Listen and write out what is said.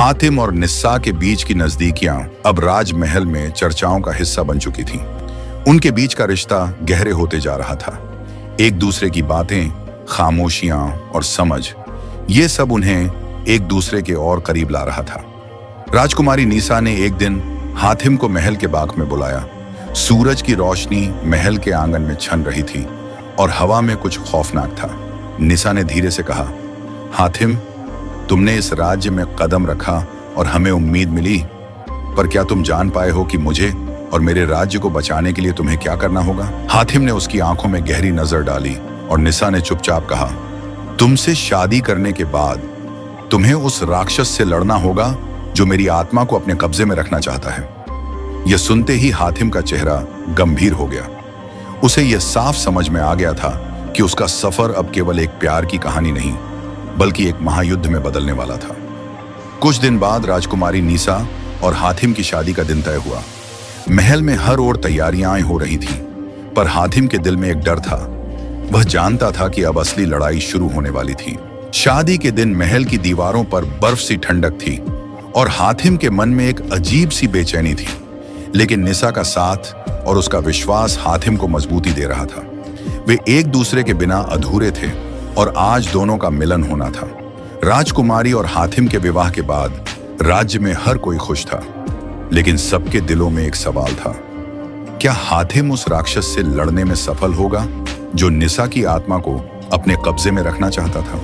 हातिम और निस्सा के बीच की नजदीकियां अब राजमहल में चर्चाओं का हिस्सा बन चुकी थीं। उनके बीच का रिश्ता गहरे होते जा रहा था। एक दूसरे की बातें, खामोशियां और समझ, ये सब उन्हें एक दूसरे के और करीब ला रहा था। राजकुमारी निसा ने एक दिन हातिम को महल के बाग में बुलाया। सूरज की रोशनी महल के आंगन में छन रही थी और हवा में कुछ खौफनाक था। निसा ने धीरे से कहा, हातिम, तुमने इस राज्य में कदम रखा और हमें उम्मीद मिली, पर क्या तुम जान पाए हो कि मुझे और मेरे राज्य को बचाने के लिए तुम्हें क्या करना होगा? हातिम ने उसकी आंखों में गहरी नजर डाली और निसा ने चुपचाप कहा, तुमसे शादी करने के बाद तुम्हें उस राक्षस से लड़ना होगा जो मेरी आत्मा को अपने कब्जे में रखना चाहता है। यह सुनते ही हातिम का चेहरा गंभीर हो गया। उसे यह साफ समझ में आ गया था कि उसका सफर अब केवल एक प्यार की कहानी नहीं, बल्कि एक महायुद्ध में बदलने वाला था। कुछ दिन बाद राजकुमारी निसा और हातिम की शादी का दिन तय हुआ। महल में हर ओर तैयारियां हो रही थीं, पर हातिम के दिल में एक डर था। वह जानता था कि अब असली लड़ाई शुरू होने वाली थी। शादी के दिन महल की दीवारों पर बर्फ सी ठंडक थी और हातिम के मन में एक अजीब सी बेचैनी थी, लेकिन निसा का साथ और उसका विश्वास हातिम को मजबूती दे रहा था। वे एक दूसरे के बिना अधूरे थे और आज दोनों का मिलन होना था। राजकुमारी और हातिम के विवाह के बाद राज्य में हर कोई खुश था, लेकिन सबके दिलों में एक सवाल था, क्या हातिम उस राक्षस से लड़ने में सफल होगा जो निसा की आत्मा को अपने कब्जे में रखना चाहता था?